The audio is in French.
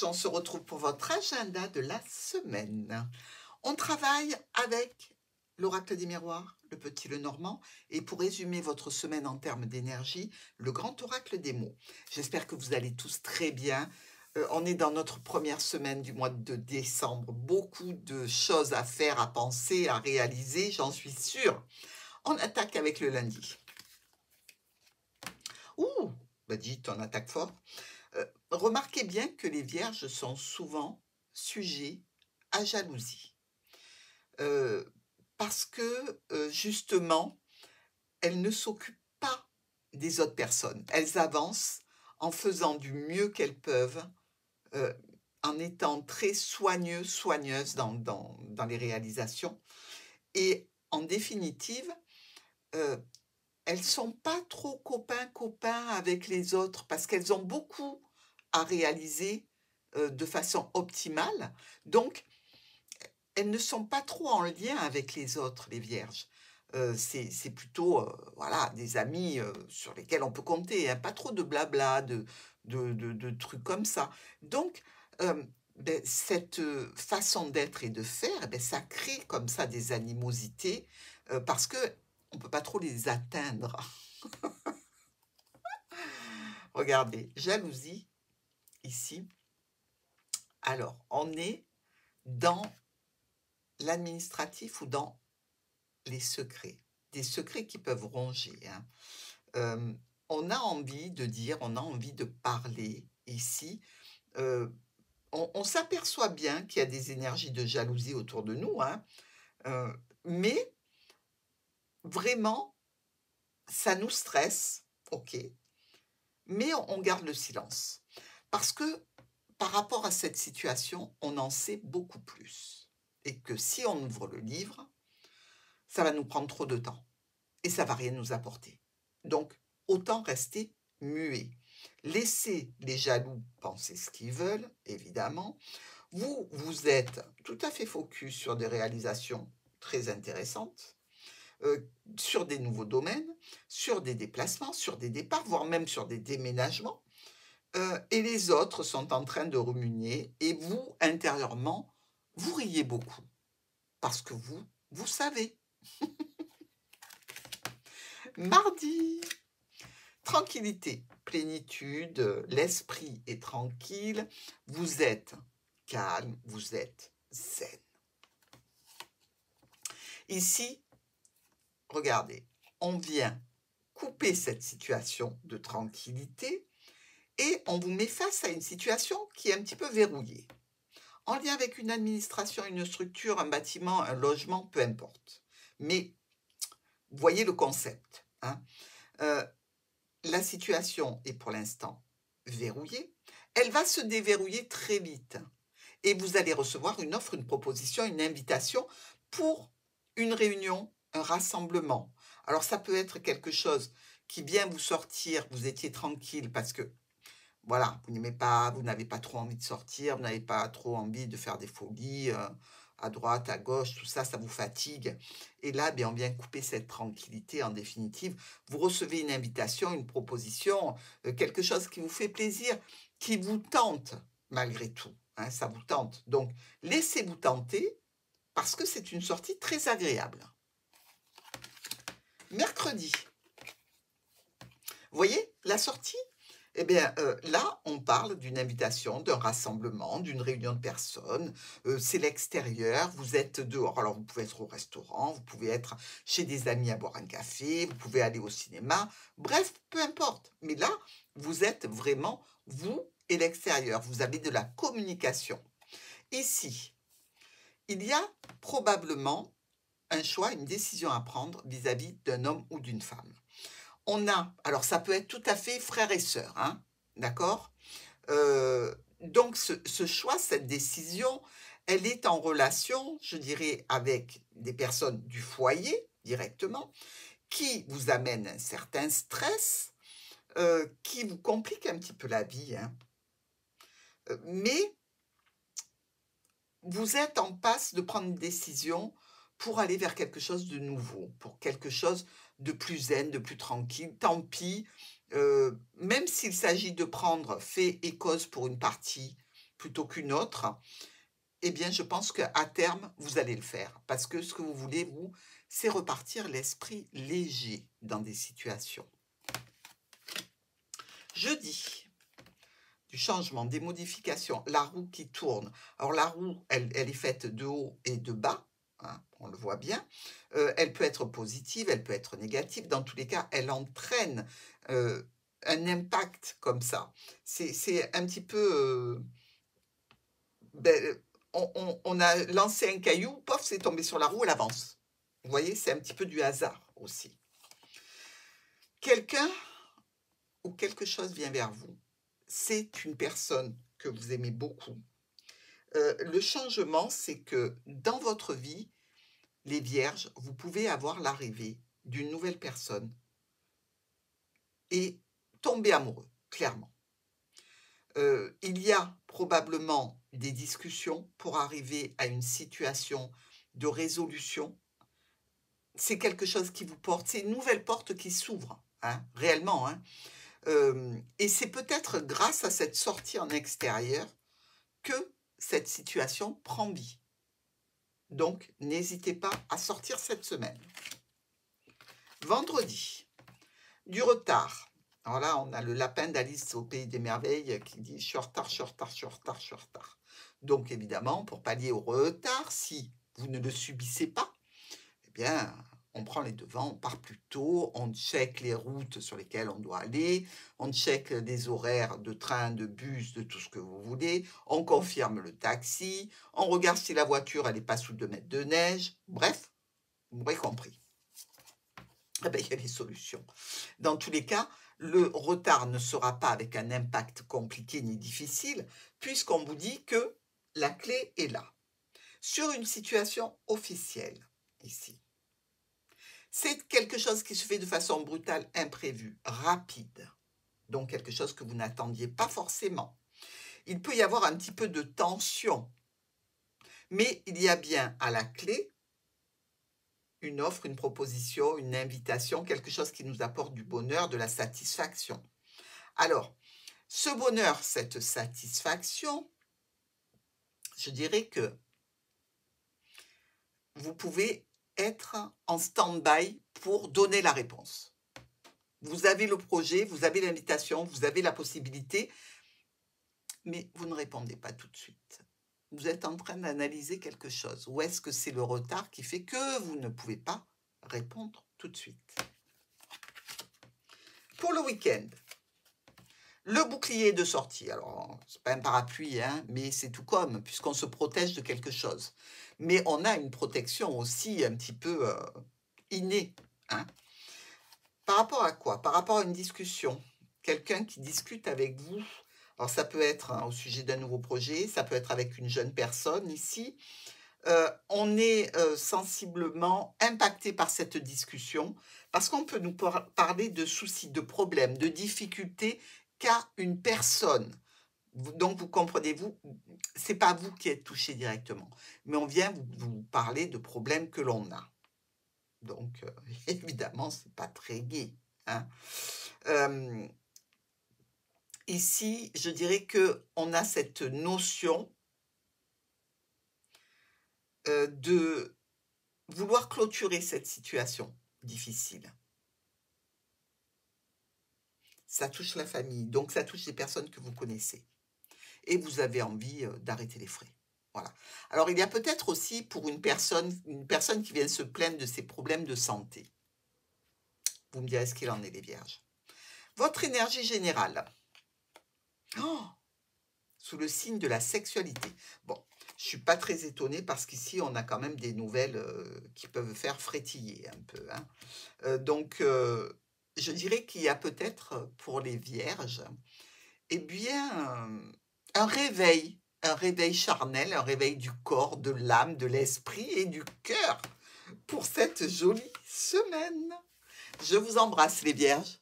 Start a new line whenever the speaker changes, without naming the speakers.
Vierge, on se retrouve pour votre agenda de la semaine. On travaille avec l'oracle des miroirs, le petit Lenormand, et pour résumer votre semaine en termes d'énergie, le grand oracle des mots. J'espère que vous allez tous très bien. On est dans notre première semaine du mois de décembre. Beaucoup de choses à faire, à penser, à réaliser, j'en suis sûre. On attaque avec le lundi. Ouh, bah dites, on attaque fort. Remarquez bien que les vierges sont souvent sujets à jalousie. Parce que, justement, elles ne s'occupent pas des autres personnes. Elles avancent en faisant du mieux qu'elles peuvent, heu, en étant très soigneuses dans les réalisations et en définitive, heu, elles sont pas trop copains avec les autres parce qu'elles ont beaucoup à réaliser, de façon optimale. Donc elles ne sont pas trop en lien avec les autres, les vierges. C'est plutôt, voilà, des amis, sur lesquels on peut compter, hein, pas trop de blabla, de trucs comme ça. Donc, cette, façon d'être et de faire, ça crée comme ça des animosités, parce qu'on peut pas trop les atteindre. Regardez, jalousie, ici. Alors, on est dans l'administratif ou dans les secrets, des secrets qui peuvent ronger, hein. On a envie de dire, on a envie de parler ici. Heu, on s'aperçoit bien qu'il y a des énergies de jalousie autour de nous, hein, mais vraiment, ça nous stresse, OK, mais on garde le silence. Parce que par rapport à cette situation, on en sait beaucoup plus et que si on ouvre le livre, ça va nous prendre trop de temps. Et ça va rien nous apporter. Donc, autant rester muet. Laissez les jaloux penser ce qu'ils veulent, évidemment. Vous, vous êtes tout à fait focus sur des réalisations très intéressantes, sur des nouveaux domaines, sur des déplacements, sur des départs, voire même sur des déménagements. Et les autres sont en train de ruminer et vous, intérieurement, vous riez beaucoup parce que vous, vous savez. Mardi, tranquillité, plénitude, l'esprit est tranquille, vous êtes calme, vous êtes zen. Ici, regardez, on vient couper cette situation de tranquillité et on vous met face à une situation qui est un petit peu verrouillée, en lien avec une administration, une structure, un bâtiment, un logement, peu importe. Mais voyez le concept, hein. La situation est pour l'instant verrouillée. Elle va se déverrouiller très vite et vous allez recevoir une offre, une proposition, une invitation pour une réunion, un rassemblement. Alors ça peut être quelque chose qui vient vous sortir, vous étiez tranquille parce que voilà, vous n'aimez pas, vous n'avez pas trop envie de sortir, vous n'avez pas trop envie de faire des folies, à droite, à gauche, tout ça, ça vous fatigue. Et là, bien, on vient couper cette tranquillité en définitive. Vous recevez une invitation, une proposition, quelque chose qui vous fait plaisir, qui vous tente malgré tout, hein, ça vous tente. Donc, laissez-vous tenter parce que c'est une sortie très agréable. Mercredi, vous voyez la sortie? Eh bien, là, on parle d'une invitation, d'un rassemblement, d'une réunion de personnes, c'est l'extérieur, vous êtes dehors. Alors vous pouvez être au restaurant, vous pouvez être chez des amis à boire un café, vous pouvez aller au cinéma, bref, peu importe. Mais là, vous êtes vraiment vous et l'extérieur, vous avez de la communication. Ici, il y a probablement un choix, une décision à prendre vis-à-vis d'un homme ou d'une femme. On a, alors ça peut être tout à fait frère et sœur, hein, d'accord? Donc ce choix, cette décision, elle est en relation, je dirais, avec des personnes du foyer directement, qui vous amènent un certain stress, qui vous compliquent un petit peu la vie, hein. Mais vous êtes en passe de prendre une décision pour aller vers quelque chose de nouveau, pour quelque chose de plus zen, de plus tranquille. Tant pis, même s'il s'agit de prendre fait et cause pour une partie, plutôt qu'une autre, eh bien, je pense qu'à terme, vous allez le faire. Parce que ce que vous voulez, vous, c'est repartir l'esprit léger dans des situations. Jeudi, du changement, des modifications, la roue qui tourne. Alors la roue, elle est faite de haut et de bas, hein, on le voit bien. Elle peut être positive, elle peut être négative. Dans tous les cas, elle entraîne un impact comme ça. C'est un petit peu... on a lancé un caillou, pof, c'est tombé sur la roue, elle avance. Vous voyez, c'est un petit peu du hasard aussi. Quelqu'un ou quelque chose vient vers vous. C'est une personne que vous aimez beaucoup. Le changement, c'est que dans votre vie, les vierges, vous pouvez avoir l'arrivée d'une nouvelle personne et tomber amoureux, clairement. Il y a probablement des discussions pour arriver à une situation de résolution. C'est quelque chose qui vous porte, c'est une nouvelle porte qui s'ouvre, hein, réellement. Hein. Et c'est peut-être grâce à cette sortie en extérieur que cette situation prend vie. Donc, n'hésitez pas à sortir cette semaine. Vendredi, du retard. Alors là, on a le lapin d'Alice au Pays des Merveilles qui dit « je suis en retard, je suis en retard, je suis en retard, je suis en retard ». Donc, évidemment, pour pallier au retard, si vous ne le subissez pas, eh bien, on prend les devants, on part plus tôt, on check les routes sur lesquelles on doit aller, on check les horaires de train, de bus, de tout ce que vous voulez, on confirme le taxi, on regarde si la voiture elle n'est pas sous 2 mètres de neige, bref, vous m'aurez compris. Eh bien, il y a des solutions. Dans tous les cas, le retard ne sera pas avec un impact compliqué ni difficile, puisqu'on vous dit que la clé est là. Sur une situation officielle, ici. C'est quelque chose qui se fait de façon brutale, imprévue, rapide. Donc, quelque chose que vous n'attendiez pas forcément. Il peut y avoir un petit peu de tension. Mais il y a bien à la clé une offre, une proposition, une invitation, quelque chose qui nous apporte du bonheur, de la satisfaction. Alors, ce bonheur, cette satisfaction, je dirais que vous pouvez être en stand-by pour donner la réponse. Vous avez le projet, vous avez l'invitation, vous avez la possibilité, mais vous ne répondez pas tout de suite. Vous êtes en train d'analyser quelque chose. Ou est-ce que c'est le retard qui fait que vous ne pouvez pas répondre tout de suite? Pour le week-end, le bouclier de sortie. Alors, ce n'est pas un parapluie, hein, mais c'est tout comme, puisqu'on se protège de quelque chose. Mais on a une protection aussi un petit peu innée. Hein. Par rapport à quoi? Par rapport à une discussion. Quelqu'un qui discute avec vous. Alors, ça peut être au sujet d'un nouveau projet, ça peut être avec une jeune personne ici. On est sensiblement impacté par cette discussion parce qu'on peut nous parler de soucis, de problèmes, de difficultés qu'a une personne. Donc, vous comprenez, c'est pas vous qui êtes touché directement, mais on vient vous parler de problèmes que l'on a. Donc, évidemment, c'est pas très gai. Hein. Ici, je dirais qu'on a cette notion de vouloir clôturer cette situation difficile. Ça touche la famille, donc ça touche les personnes que vous connaissez. Et vous avez envie d'arrêter les frais. Voilà. Alors, il y a peut-être aussi pour une personne qui vient se plaindre de ses problèmes de santé. Vous me direz ce qu'il en est, les vierges. Votre énergie générale. Oh, sous le signe de la sexualité. Bon, je ne suis pas très étonnée parce qu'ici, on a quand même des nouvelles qui peuvent faire frétiller un peu. Hein. Donc, je dirais qu'il y a peut-être pour les vierges, eh bien, un réveil charnel, un réveil du corps, de l'âme, de l'esprit et du cœur pour cette jolie semaine. Je vous embrasse, les vierges.